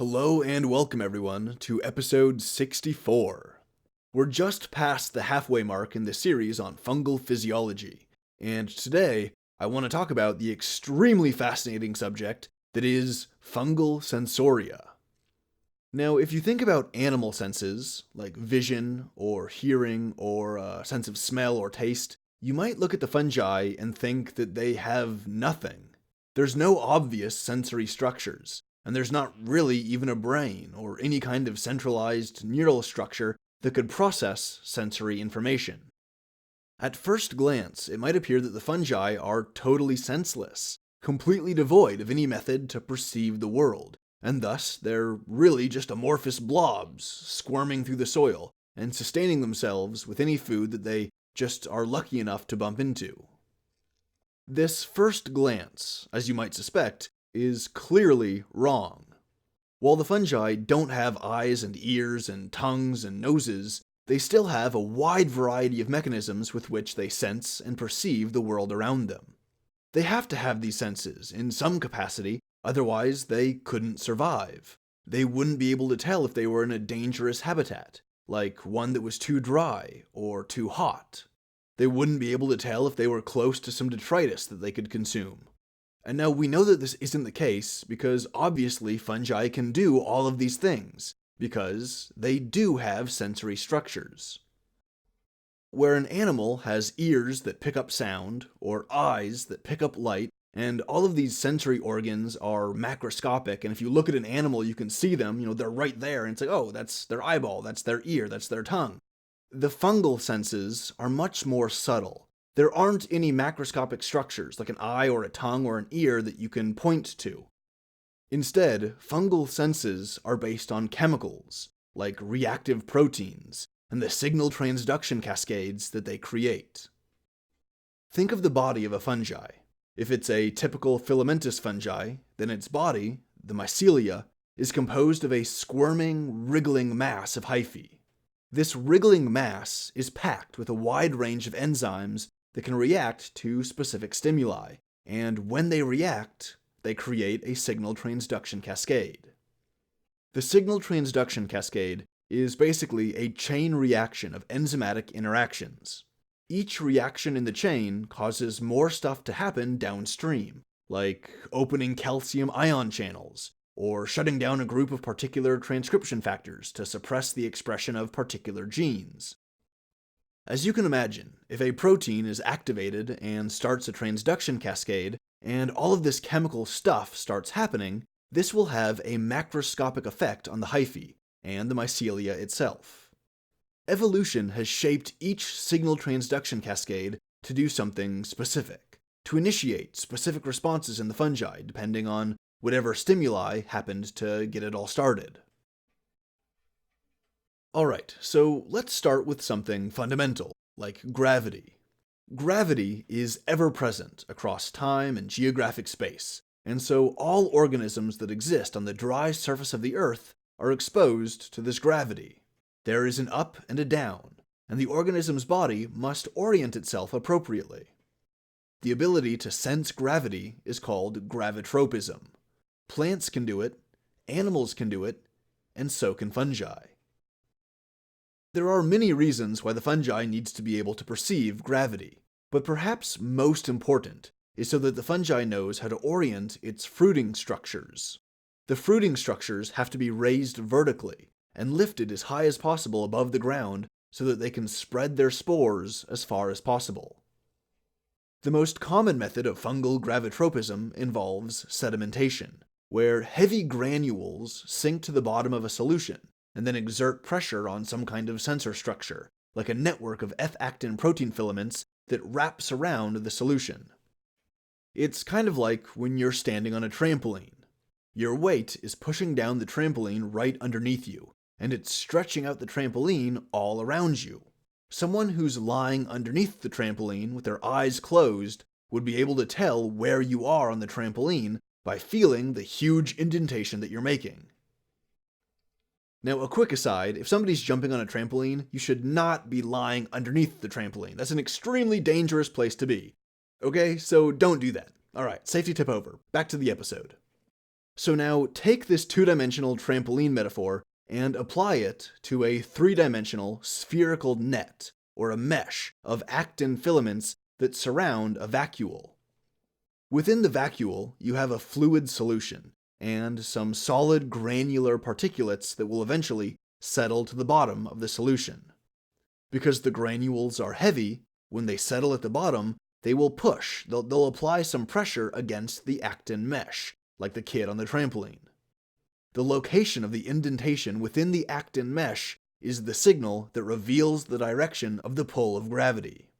Hello and welcome everyone to episode 64. We're just past the halfway mark in the series on fungal physiology, and today I want to talk about the extremely fascinating subject that is fungal sensoria. Now, if you think about animal senses, like vision or hearing or a sense of smell or taste, you might look at the fungi and think that they have nothing. There's no obvious sensory structures, and there's not really even a brain or any kind of centralized neural structure that could process sensory information. At first glance, it might appear that the fungi are totally senseless, completely devoid of any method to perceive the world, and thus they're really just amorphous blobs squirming through the soil and sustaining themselves with any food that they just are lucky enough to bump into. This first glance, as you might suspect, is clearly wrong. While the fungi don't have eyes and ears and tongues and noses, they still have a wide variety of mechanisms with which they sense and perceive the world around them. They have to have these senses in some capacity, otherwise they couldn't survive. They wouldn't be able to tell if they were in a dangerous habitat, like one that was too dry or too hot. They wouldn't be able to tell if they were close to some detritus that they could consume. And now we know that this isn't the case because obviously fungi can do all of these things, because they do have sensory structures. Where an animal has ears that pick up sound, or eyes that pick up light, and all of these sensory organs are macroscopic, and if you look at an animal you can see them, they're right there, and it's like, oh, that's their eyeball, that's their ear, that's their tongue. The fungal senses are much more subtle. There aren't any macroscopic structures, like an eye or a tongue or an ear, that you can point to. Instead, fungal senses are based on chemicals, like reactive proteins, and the signal transduction cascades that they create. Think of the body of a fungi. If it's a typical filamentous fungi, then its body, the mycelia, is composed of a squirming, wriggling mass of hyphae. This wriggling mass is packed with a wide range of enzymes that can react to specific stimuli, and when they react, they create a signal transduction cascade. The signal transduction cascade is basically a chain reaction of enzymatic interactions. Each reaction in the chain causes more stuff to happen downstream, like opening calcium ion channels, or shutting down a group of particular transcription factors to suppress the expression of particular genes. As you can imagine, if a protein is activated and starts a transduction cascade, and all of this chemical stuff starts happening, this will have a macroscopic effect on the hyphae and the mycelia itself. Evolution has shaped each signal transduction cascade to do something specific, to initiate specific responses in the fungi depending on whatever stimuli happened to get it all started. Alright, so let's start with something fundamental, like gravity. Gravity is ever-present across time and geographic space, and so all organisms that exist on the dry surface of the Earth are exposed to this gravity. There is an up and a down, and the organism's body must orient itself appropriately. The ability to sense gravity is called gravitropism. Plants can do it, animals can do it, and so can fungi. There are many reasons why the fungi needs to be able to perceive gravity, but perhaps most important is so that the fungi knows how to orient its fruiting structures. The fruiting structures have to be raised vertically and lifted as high as possible above the ground so that they can spread their spores as far as possible. The most common method of fungal gravitropism involves sedimentation, where heavy granules sink to the bottom of a solution and then exert pressure on some kind of sensor structure, like a network of F-actin protein filaments that wraps around the solution. It's kind of like when you're standing on a trampoline. Your weight is pushing down the trampoline right underneath you, and it's stretching out the trampoline all around you. Someone who's lying underneath the trampoline with their eyes closed would be able to tell where you are on the trampoline by feeling the huge indentation that you're making. Now, a quick aside, if somebody's jumping on a trampoline, you should not be lying underneath the trampoline. That's an extremely dangerous place to be. Okay, so don't do that. Alright, safety tip over. Back to the episode. So now take this two-dimensional trampoline metaphor and apply it to a three-dimensional spherical net, or a mesh, of actin filaments that surround a vacuole. Within the vacuole, you have a fluid solution, and some solid granular particulates that will eventually settle to the bottom of the solution. Because the granules are heavy, when they settle at the bottom, they will push, they'll apply some pressure against the actin mesh, like the kid on the trampoline. The location of the indentation within the actin mesh is the signal that reveals the direction of the pull of gravity.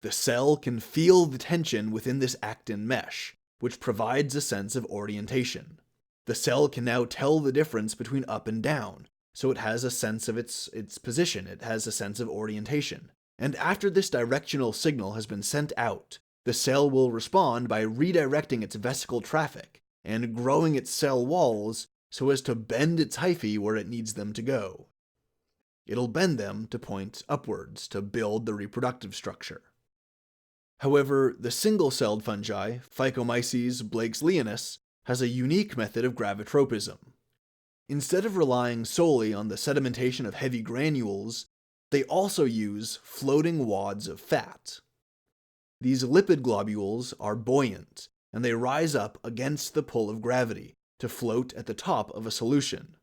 The cell can feel the tension within this actin mesh, which provides a sense of orientation. The cell can now tell the difference between up and down, so it has a sense of its position, it has a sense of orientation. And after this directional signal has been sent out, the cell will respond by redirecting its vesicle traffic and growing its cell walls so as to bend its hyphae where it needs them to go. It'll bend them to point upwards to build the reproductive structure. However, the single-celled fungi, Phycomyces blakesleanis, has a unique method of gravitropism. Instead of relying solely on the sedimentation of heavy granules, they also use floating wads of fat. These lipid globules are buoyant, and they rise up against the pull of gravity to float at the top of a solution.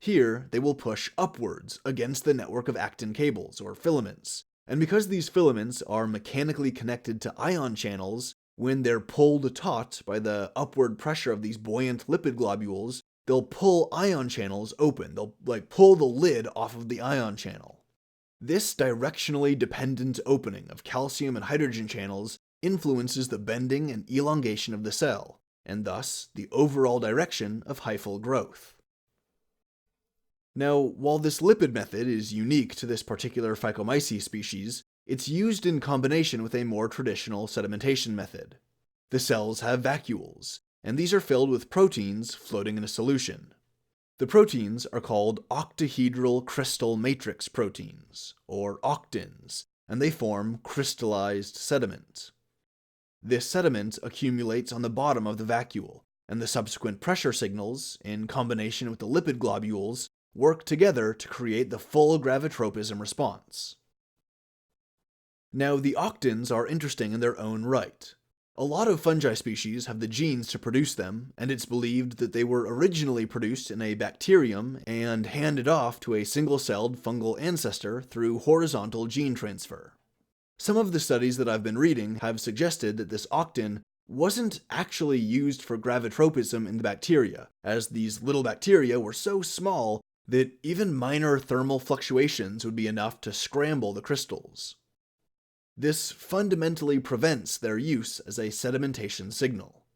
Here, they will push upwards against the network of actin cables, or filaments, and because these filaments are mechanically connected to ion channels, when they're pulled taut by the upward pressure of these buoyant lipid globules, they'll pull ion channels open. They'll pull the lid off of the ion channel. This directionally dependent opening of calcium and hydrogen channels influences the bending and elongation of the cell, and thus the overall direction of hyphal growth. Now, while this lipid method is unique to this particular Phycomyces species, it's used in combination with a more traditional sedimentation method. The cells have vacuoles, and these are filled with proteins floating in a solution. The proteins are called octahedral crystal matrix proteins, or octins, and they form crystallized sediment. This sediment accumulates on the bottom of the vacuole, and the subsequent pressure signals, in combination with the lipid globules, work together to create the full gravitropism response. Now, the octins are interesting in their own right. A lot of fungi species have the genes to produce them, and it's believed that they were originally produced in a bacterium and handed off to a single-celled fungal ancestor through horizontal gene transfer. Some of the studies that I've been reading have suggested that this octin wasn't actually used for gravitropism in the bacteria, as these little bacteria were so small that even minor thermal fluctuations would be enough to scramble the crystals. This fundamentally prevents their use as a sedimentation signal.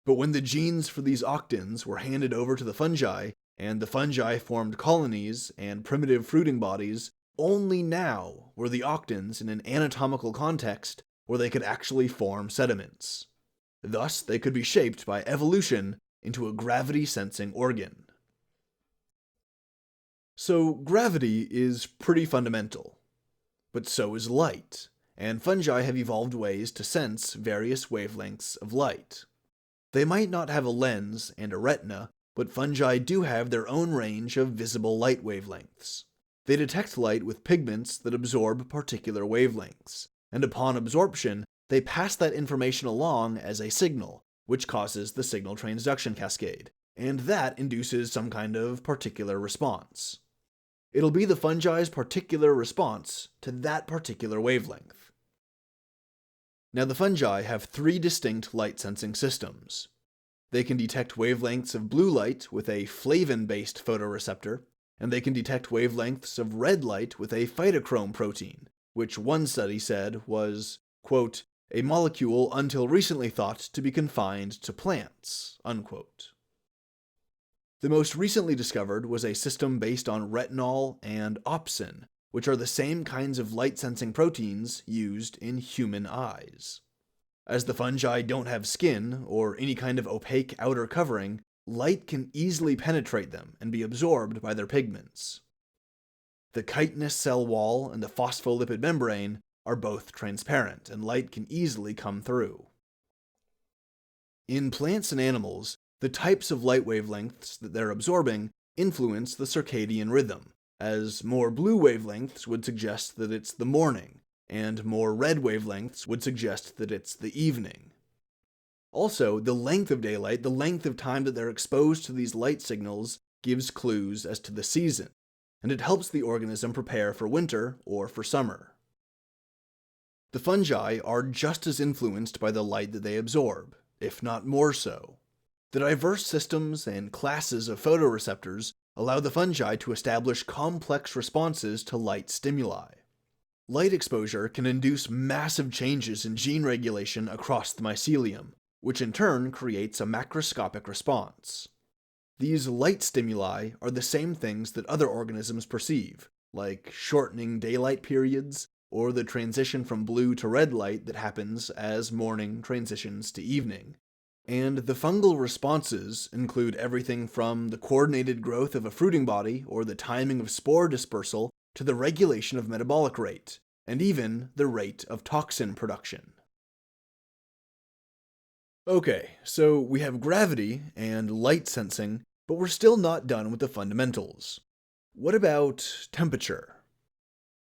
But when the genes for these octins were handed over to the fungi, and the fungi formed colonies and primitive fruiting bodies, only now were the octins in an anatomical context where they could actually form sediments. Thus, they could be shaped by evolution into a gravity-sensing organ. So, gravity is pretty fundamental, but so is light, and fungi have evolved ways to sense various wavelengths of light. They might not have a lens and a retina, but fungi do have their own range of visible light wavelengths. They detect light with pigments that absorb particular wavelengths, and upon absorption, they pass that information along as a signal, which causes the signal transduction cascade, and that induces some kind of particular response. It'll be the fungi's particular response to that particular wavelength. Now, the fungi have three distinct light-sensing systems. They can detect wavelengths of blue light with a flavin-based photoreceptor, and they can detect wavelengths of red light with a phytochrome protein, which one study said was, quote, a molecule until recently thought to be confined to plants, unquote. The most recently discovered was a system based on retinol and opsin, which are the same kinds of light-sensing proteins used in human eyes. As the fungi don't have skin or any kind of opaque outer covering, light can easily penetrate them and be absorbed by their pigments. The chitinous cell wall and the phospholipid membrane are both transparent, and light can easily come through. In plants and animals, the types of light wavelengths that they're absorbing influence the circadian rhythm, as more blue wavelengths would suggest that it's the morning, and more red wavelengths would suggest that it's the evening. Also, the length of daylight, the length of time that they're exposed to these light signals, gives clues as to the season, and it helps the organism prepare for winter or for summer. The fungi are just as influenced by the light that they absorb, if not more so. The diverse systems and classes of photoreceptors allow the fungi to establish complex responses to light stimuli. Light exposure can induce massive changes in gene regulation across the mycelium, which in turn creates a macroscopic response. These light stimuli are the same things that other organisms perceive, like shortening daylight periods, or the transition from blue to red light that happens as morning transitions to evening. And the fungal responses include everything from the coordinated growth of a fruiting body or the timing of spore dispersal to the regulation of metabolic rate, and even the rate of toxin production. Okay, so we have gravity and light sensing, but we're still not done with the fundamentals. What about temperature?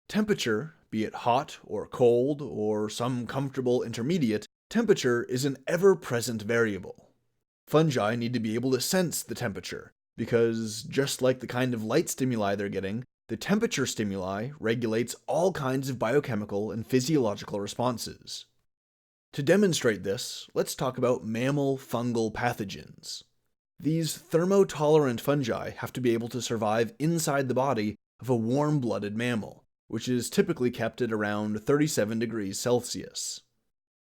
Temperature, be it hot or cold or some comfortable intermediate, temperature is an ever-present variable. Fungi need to be able to sense the temperature, because just like the kind of light stimuli they're getting, the temperature stimuli regulates all kinds of biochemical and physiological responses. To demonstrate this, let's talk about mammal fungal pathogens. These thermotolerant fungi have to be able to survive inside the body of a warm-blooded mammal, which is typically kept at around 37 degrees Celsius.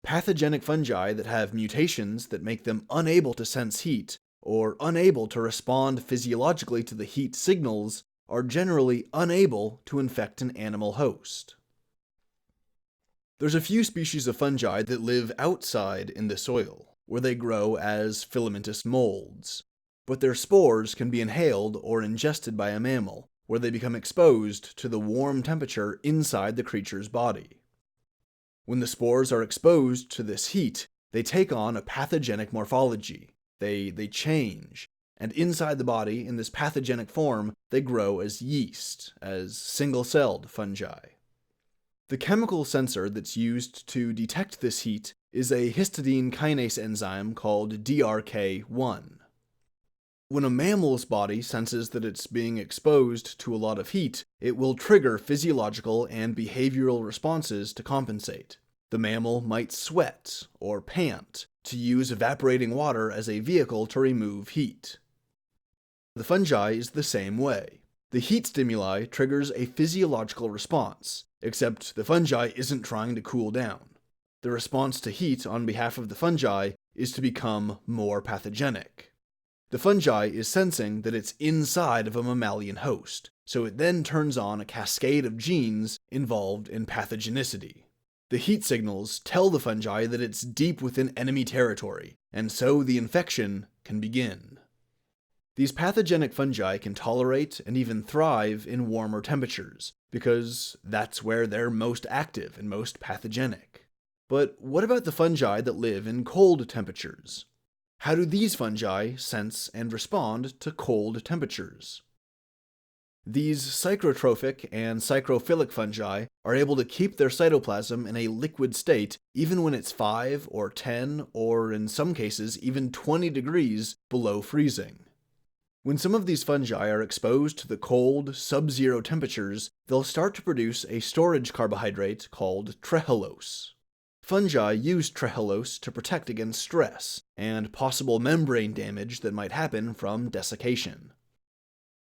Pathogenic fungi that have mutations that make them unable to sense heat or unable to respond physiologically to the heat signals are generally unable to infect an animal host. There's a few species of fungi that live outside in the soil, where they grow as filamentous molds, but their spores can be inhaled or ingested by a mammal, where they become exposed to the warm temperature inside the creature's body. When the spores are exposed to this heat, they take on a pathogenic morphology. They change, and inside the body, in this pathogenic form, they grow as yeast, as single-celled fungi. The chemical sensor that's used to detect this heat is a histidine kinase enzyme called DRK1. When a mammal's body senses that it's being exposed to a lot of heat, it will trigger physiological and behavioral responses to compensate. The mammal might sweat or pant to use evaporating water as a vehicle to remove heat. The fungi is the same way. The heat stimuli triggers a physiological response, except the fungi isn't trying to cool down. The response to heat on behalf of the fungi is to become more pathogenic. The fungi is sensing that it's inside of a mammalian host, so it then turns on a cascade of genes involved in pathogenicity. The heat signals tell the fungi that it's deep within enemy territory, and so the infection can begin. These pathogenic fungi can tolerate and even thrive in warmer temperatures, because that's where they're most active and most pathogenic. But what about the fungi that live in cold temperatures? How do these fungi sense and respond to cold temperatures? These psychrotrophic and psychrophilic fungi are able to keep their cytoplasm in a liquid state even when it's 5 or 10 or in some cases even 20 degrees below freezing. When some of these fungi are exposed to the cold, sub-zero temperatures, they'll start to produce a storage carbohydrate called trehalose. Fungi use trehalose to protect against stress and possible membrane damage that might happen from desiccation.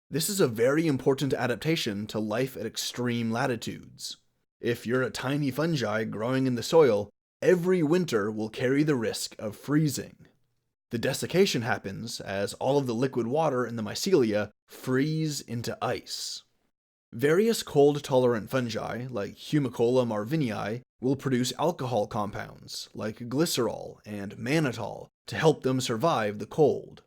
This is a very important adaptation to life at extreme latitudes. If you're a tiny fungi growing in the soil, every winter will carry the risk of freezing. The desiccation happens as all of the liquid water in the mycelia freeze into ice. Various cold-tolerant fungi, like Humicola marvinii, will produce alcohol compounds, like glycerol and mannitol, to help them survive the cold.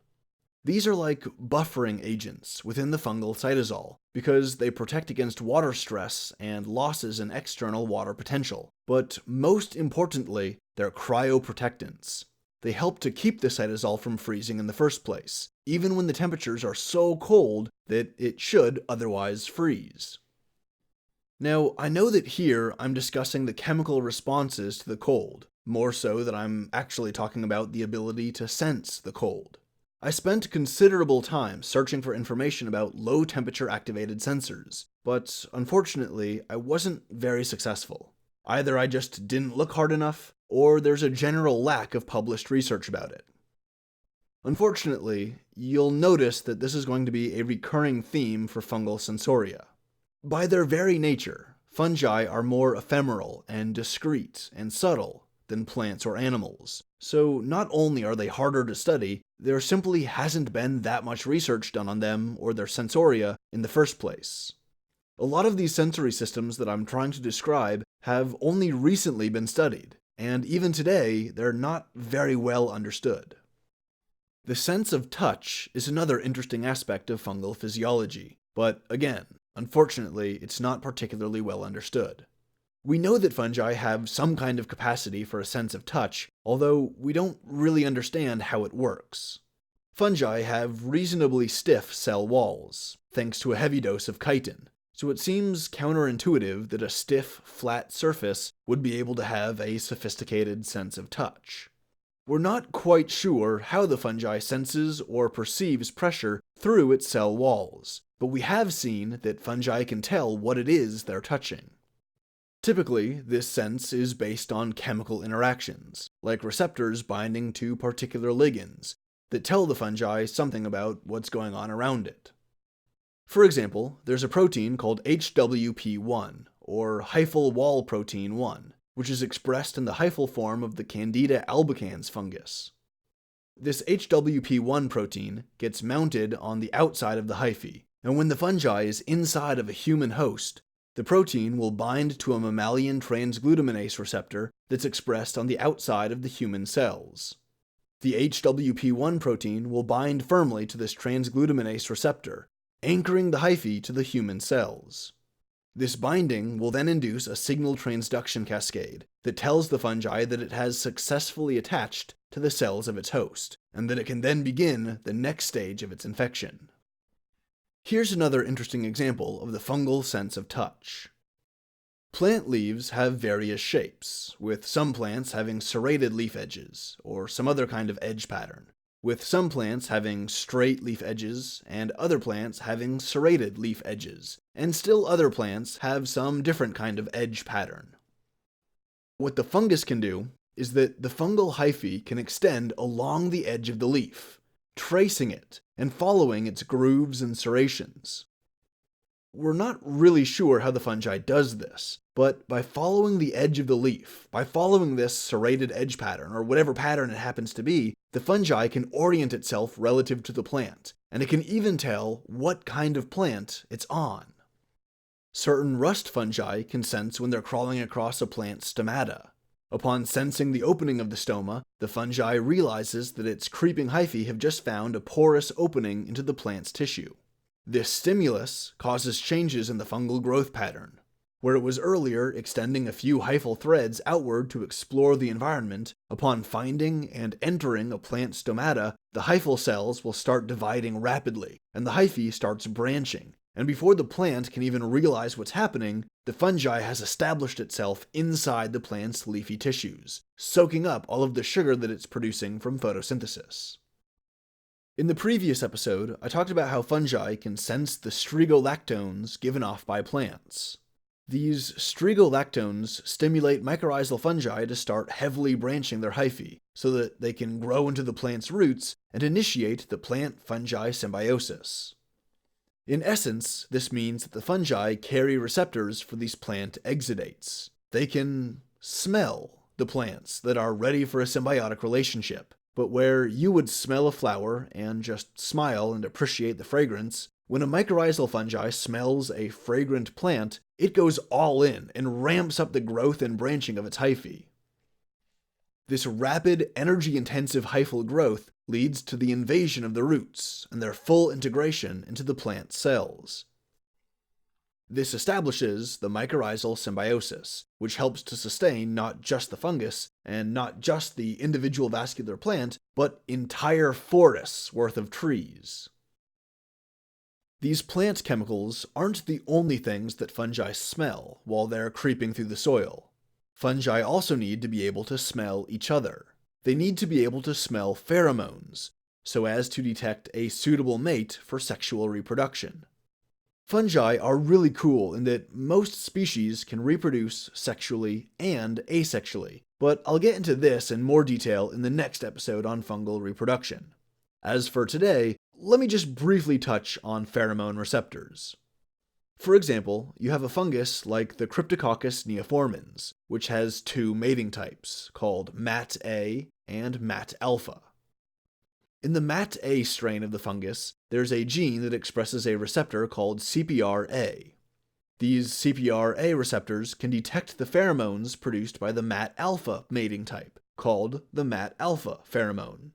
These are like buffering agents within the fungal cytosol, because they protect against water stress and losses in external water potential. But most importantly, they're cryoprotectants. They help to keep the cytosol from freezing in the first place, even when the temperatures are so cold that it should otherwise freeze. Now, I know that here I'm discussing the chemical responses to the cold, more so than I'm actually talking about the ability to sense the cold. I spent considerable time searching for information about low-temperature activated sensors, but unfortunately, I wasn't very successful. Either I just didn't look hard enough, or there's a general lack of published research about it. Unfortunately, you'll notice that this is going to be a recurring theme for fungal sensoria. By their very nature, fungi are more ephemeral and discrete and subtle than plants or animals, so not only are they harder to study, there simply hasn't been that much research done on them or their sensoria in the first place. A lot of these sensory systems that I'm trying to describe have only recently been studied, and even today, they're not very well understood. The sense of touch is another interesting aspect of fungal physiology, but again, unfortunately, it's not particularly well understood. We know that fungi have some kind of capacity for a sense of touch, although we don't really understand how it works. Fungi have reasonably stiff cell walls, thanks to a heavy dose of chitin, so it seems counterintuitive that a stiff, flat surface would be able to have a sophisticated sense of touch. We're not quite sure how the fungi senses or perceives pressure through its cell walls, but we have seen that fungi can tell what it is they're touching. Typically, this sense is based on chemical interactions, like receptors binding to particular ligands, that tell the fungi something about what's going on around it. For example, there's a protein called HWP1, or hyphal wall protein 1, which is expressed in the hyphal form of the Candida albicans fungus. This HWP1 protein gets mounted on the outside of the hyphae, and when the fungi is inside of a human host, the protein will bind to a mammalian transglutaminase receptor that's expressed on the outside of the human cells. The HWP1 protein will bind firmly to this transglutaminase receptor, anchoring the hyphae to the human cells. This binding will then induce a signal transduction cascade that tells the fungi that it has successfully attached to the cells of its host, and that it can then begin the next stage of its infection. Here's another interesting example of the fungal sense of touch. Plant leaves have various shapes, with some plants having serrated leaf edges, or some other kind of edge pattern, with some plants having straight leaf edges, and other plants having serrated leaf edges, and still other plants have some different kind of edge pattern. What the fungus can do is that the fungal hyphae can extend along the edge of the leaf, tracing it and following its grooves and serrations. We're not really sure how the fungi does this, but by following the edge of the leaf, by following this serrated edge pattern, or whatever pattern it happens to be, the fungi can orient itself relative to the plant, and it can even tell what kind of plant it's on. Certain rust fungi can sense when they're crawling across a plant's stomata. Upon sensing the opening of the stoma, the fungi realizes that its creeping hyphae have just found a porous opening into the plant's tissue. This stimulus causes changes in the fungal growth pattern. Where it was earlier extending a few hyphal threads outward to explore the environment, upon finding and entering a plant stomata, the hyphal cells will start dividing rapidly, and the hyphae starts branching. And before the plant can even realize what's happening, the fungi has established itself inside the plant's leafy tissues, soaking up all of the sugar that it's producing from photosynthesis. In the previous episode, I talked about how fungi can sense the strigolactones given off by plants. These strigolactones stimulate mycorrhizal fungi to start heavily branching their hyphae, so that they can grow into the plant's roots and initiate the plant-fungi symbiosis. In essence, this means that the fungi carry receptors for these plant exudates. They can smell the plants that are ready for a symbiotic relationship, but where you would smell a flower and just smile and appreciate the fragrance, when a mycorrhizal fungi smells a fragrant plant, it goes all in and ramps up the growth and branching of its hyphae. This rapid, energy-intensive hyphal growth leads to the invasion of the roots and their full integration into the plant cells. This establishes the mycorrhizal symbiosis, which helps to sustain not just the fungus and not just the individual vascular plant, but entire forests worth of trees. These plant chemicals aren't the only things that fungi smell while they're creeping through the soil. Fungi also need to be able to smell each other. They need to be able to smell pheromones, so as to detect a suitable mate for sexual reproduction. Fungi are really cool in that most species can reproduce sexually and asexually, but I'll get into this in more detail in the next episode on fungal reproduction. As for today, let me just briefly touch on pheromone receptors. For example, you have a fungus like the Cryptococcus neoformans, which has two mating types, called MAT-A and MAT-alpha. In the MAT-A strain of the fungus, there's a gene that expresses a receptor called CPRA. These CPRA receptors can detect the pheromones produced by the MAT-alpha mating type, called the MAT-alpha pheromone.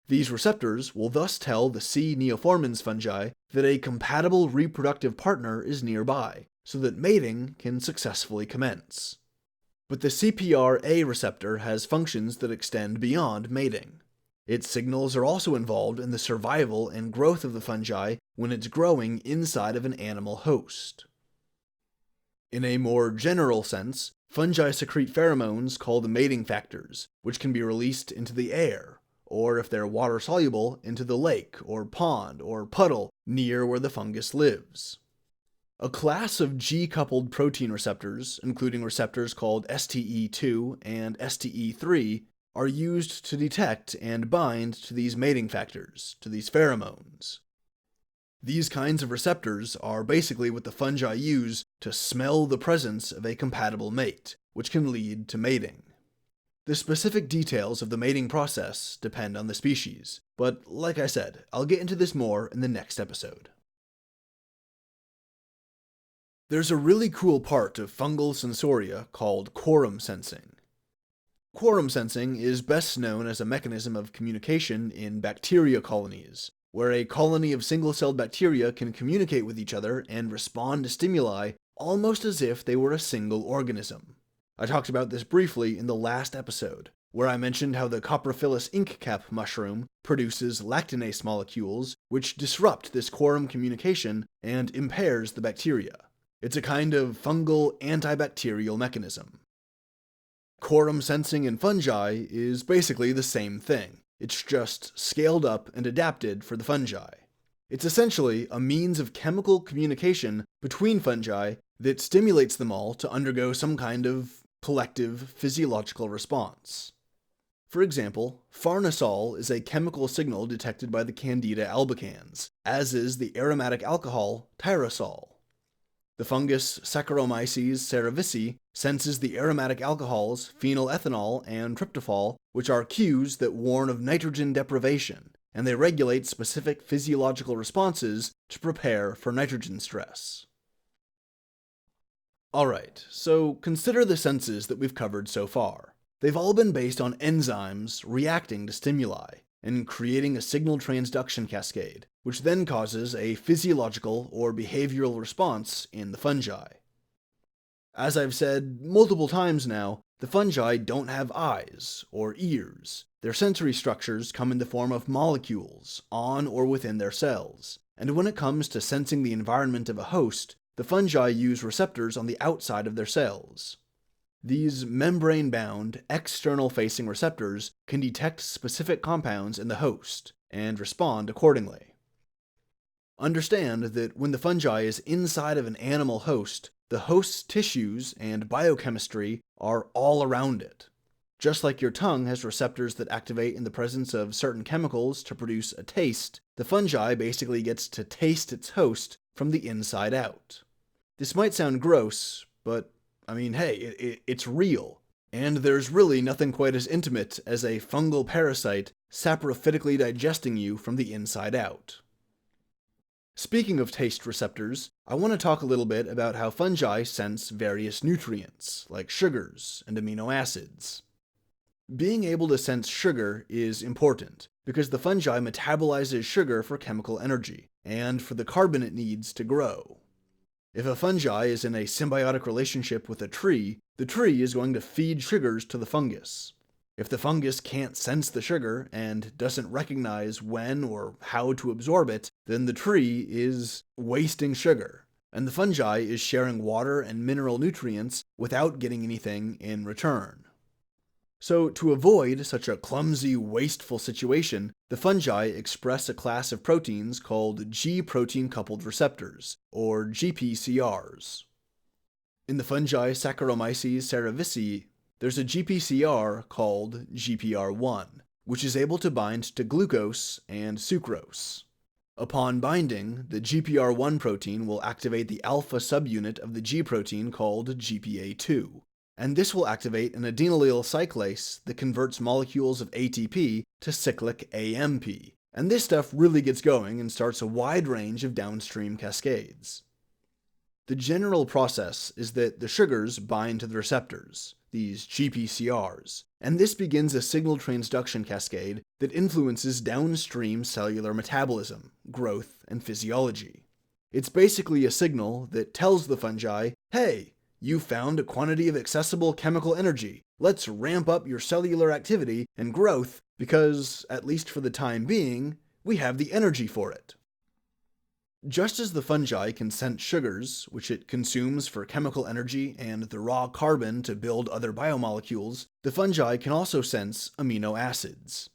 These receptors will thus tell the C. neoformans fungi that a compatible reproductive partner is nearby, so that mating can successfully commence. But the CPRA receptor has functions that extend beyond mating. Its signals are also involved in the survival and growth of the fungi when it's growing inside of an animal host. In a more general sense, fungi secrete pheromones called mating factors, which can be released into the air, or if they're water-soluble, into the lake or pond or puddle near where the fungus lives. A class of G-coupled protein receptors, including receptors called STE2 and STE3, are used to detect and bind to these mating factors, to these pheromones. These kinds of receptors are basically what the fungi use to smell the presence of a compatible mate, which can lead to mating. The specific details of the mating process depend on the species, but like I said, I'll get into this more in the next episode. There's a really cool part of fungal sensoria called quorum sensing. Quorum sensing is best known as a mechanism of communication in bacteria colonies, where a colony of single-celled bacteria can communicate with each other and respond to stimuli almost as if they were a single organism. I talked about this briefly in the last episode, where I mentioned how the Coprophilus inkcap mushroom produces lactinase molecules which disrupt this quorum communication and impairs the bacteria. It's a kind of fungal antibacterial mechanism. Quorum sensing in fungi is basically the same thing. It's just scaled up and adapted for the fungi. It's essentially a means of chemical communication between fungi that stimulates them all to undergo some kind of collective physiological response. For example, farnesol is a chemical signal detected by the Candida albicans, as is the aromatic alcohol tyrosol. The fungus Saccharomyces cerevisiae senses the aromatic alcohols phenylethanol and tryptophan, which are cues that warn of nitrogen deprivation, and they regulate specific physiological responses to prepare for nitrogen stress. Alright, so consider the senses that we've covered so far. They've all been based on enzymes reacting to stimuli, and creating a signal transduction cascade, which then causes a physiological or behavioral response in the fungi. As I've said multiple times now, the fungi don't have eyes or ears. Their sensory structures come in the form of molecules on or within their cells, and when it comes to sensing the environment of a host, the fungi use receptors on the outside of their cells. These membrane-bound, external-facing receptors can detect specific compounds in the host, and respond accordingly. Understand that when the fungi is inside of an animal host, the host's tissues and biochemistry are all around it. Just like your tongue has receptors that activate in the presence of certain chemicals to produce a taste, the fungi basically gets to taste its host from the inside out. This might sound gross, but hey, it's real. And there's really nothing quite as intimate as a fungal parasite saprophytically digesting you from the inside out. Speaking of taste receptors, I want to talk a little bit about how fungi sense various nutrients, like sugars and amino acids. Being able to sense sugar is important, because the fungi metabolizes sugar for chemical energy, and for the carbon it needs to grow. If a fungi is in a symbiotic relationship with a tree, the tree is going to feed sugars to the fungus. If the fungus can't sense the sugar and doesn't recognize when or how to absorb it, then the tree is wasting sugar, and the fungi is sharing water and mineral nutrients without getting anything in return. So, to avoid such a clumsy, wasteful situation, the fungi express a class of proteins called G-protein-coupled receptors, or GPCRs. In the fungi Saccharomyces cerevisiae, there's a GPCR called GPR1, which is able to bind to glucose and sucrose. Upon binding, the GPR1 protein will activate the alpha subunit of the G protein called GPA2. And this will activate an adenylyl cyclase that converts molecules of ATP to cyclic AMP. And this stuff really gets going and starts a wide range of downstream cascades. The general process is that the sugars bind to the receptors, these GPCRs, and this begins a signal transduction cascade that influences downstream cellular metabolism, growth, and physiology. It's basically a signal that tells the fungi, hey, you found a quantity of accessible chemical energy. Let's ramp up your cellular activity and growth because, at least for the time being, we have the energy for it. Just as the fungi can sense sugars, which it consumes for chemical energy and the raw carbon to build other biomolecules, the fungi can also sense amino acids.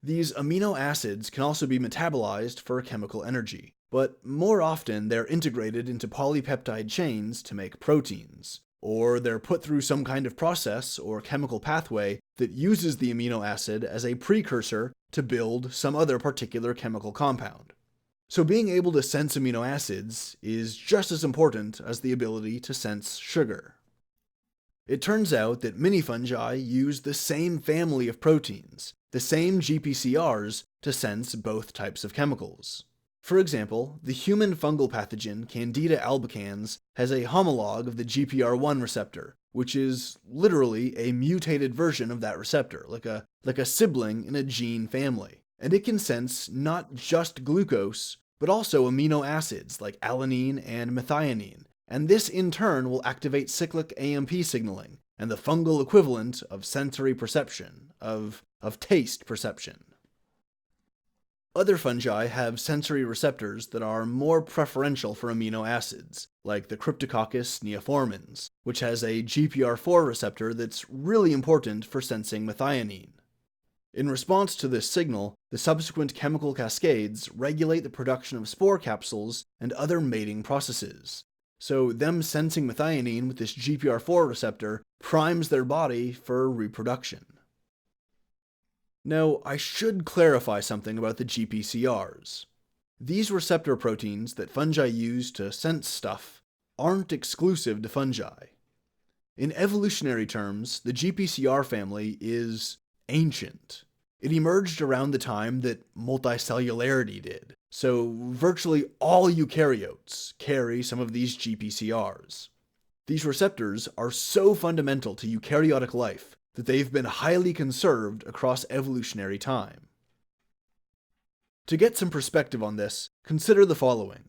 These amino acids can also be metabolized for chemical energy, but more often they're integrated into polypeptide chains to make proteins, or they're put through some kind of process or chemical pathway that uses the amino acid as a precursor to build some other particular chemical compound. So being able to sense amino acids is just as important as the ability to sense sugar. It turns out that many fungi use the same family of proteins, the same GPCRs, to sense both types of chemicals. For example, the human fungal pathogen Candida albicans has a homologue of the GPR1 receptor, which is literally a mutated version of that receptor, like a sibling in a gene family. And it can sense not just glucose, but also amino acids like alanine and methionine, and this in turn will activate cyclic AMP signaling, and the fungal equivalent of sensory perception, of taste perception. Other fungi have sensory receptors that are more preferential for amino acids, like the Cryptococcus neoformans, which has a GPR4 receptor that's really important for sensing methionine. In response to this signal, the subsequent chemical cascades regulate the production of spore capsules and other mating processes. So them sensing methionine with this GPR4 receptor primes their body for reproduction. Now, I should clarify something about the GPCRs. These receptor proteins that fungi use to sense stuff aren't exclusive to fungi. In evolutionary terms, the GPCR family is ancient. It emerged around the time that multicellularity did, so virtually all eukaryotes carry some of these GPCRs. These receptors are so fundamental to eukaryotic life that they've been highly conserved across evolutionary time. To get some perspective on this, consider the following.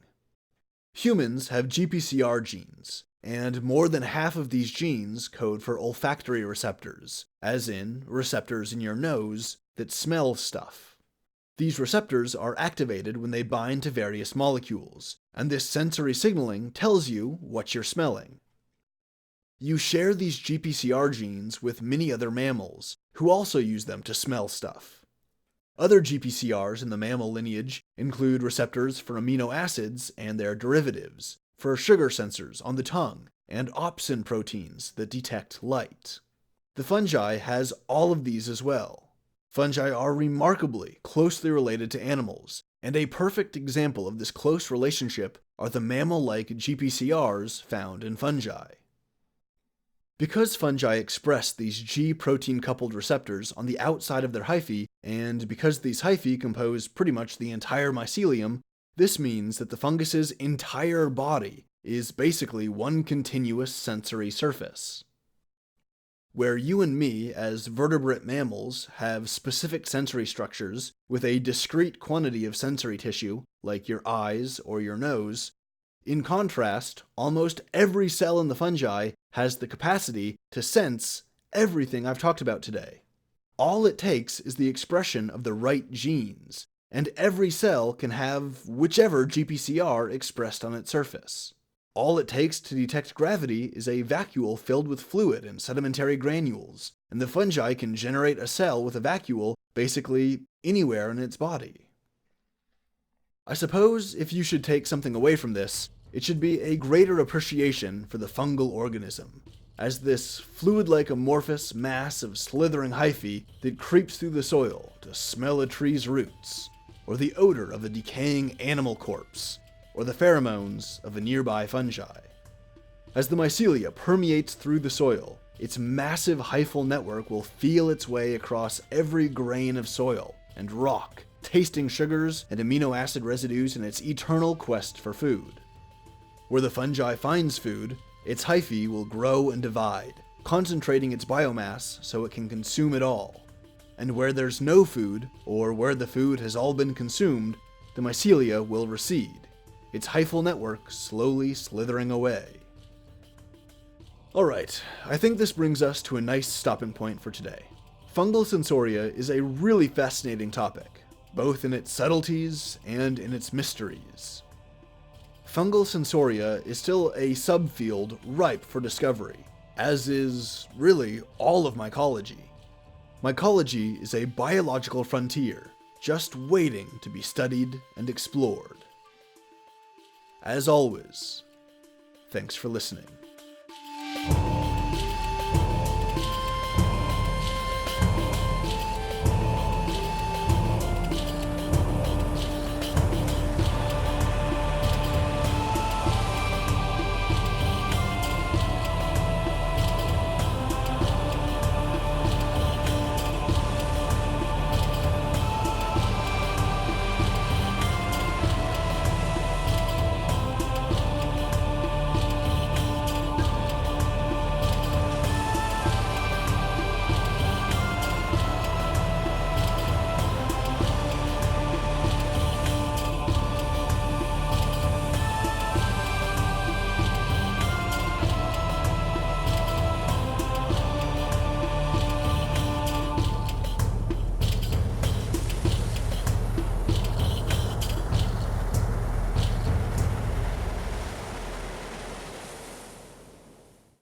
Humans have GPCR genes, and more than half of these genes code for olfactory receptors, as in receptors in your nose that smell stuff. These receptors are activated when they bind to various molecules, and this sensory signaling tells you what you're smelling. You share these GPCR genes with many other mammals, who also use them to smell stuff. Other GPCRs in the mammal lineage include receptors for amino acids and their derivatives, for sugar sensors on the tongue, and opsin proteins that detect light. The fungi has all of these as well. Fungi are remarkably closely related to animals, and a perfect example of this close relationship are the mammal-like GPCRs found in fungi. Because fungi express these G-protein-coupled receptors on the outside of their hyphae, and because these hyphae compose pretty much the entire mycelium, this means that the fungus's entire body is basically one continuous sensory surface. Where you and me, as vertebrate mammals, have specific sensory structures with a discrete quantity of sensory tissue, like your eyes or your nose, In contrast, almost every cell in the fungi has the capacity to sense everything I've talked about today. All it takes is the expression of the right genes, and every cell can have whichever GPCR expressed on its surface. All it takes to detect gravity is a vacuole filled with fluid and sedimentary granules, and the fungi can generate a cell with a vacuole basically anywhere in its body. I suppose if you should take something away from this, it should be a greater appreciation for the fungal organism, as this fluid-like amorphous mass of slithering hyphae that creeps through the soil to smell a tree's roots, or the odor of a decaying animal corpse, or the pheromones of a nearby fungi. As the mycelia permeates through the soil, its massive hyphal network will feel its way across every grain of soil and rock, tasting sugars and amino acid residues in its eternal quest for food. Where the fungi finds food, its hyphae will grow and divide, concentrating its biomass so it can consume it all. And where there's no food, or where the food has all been consumed, the mycelia will recede, its hyphal network slowly slithering away. Alright, I think this brings us to a nice stopping point for today. Fungal sensoria is a really fascinating topic, both in its subtleties and in its mysteries. Fungal sensoria is still a subfield ripe for discovery, as is, really, all of mycology. Mycology is a biological frontier, just waiting to be studied and explored. As always, thanks for listening.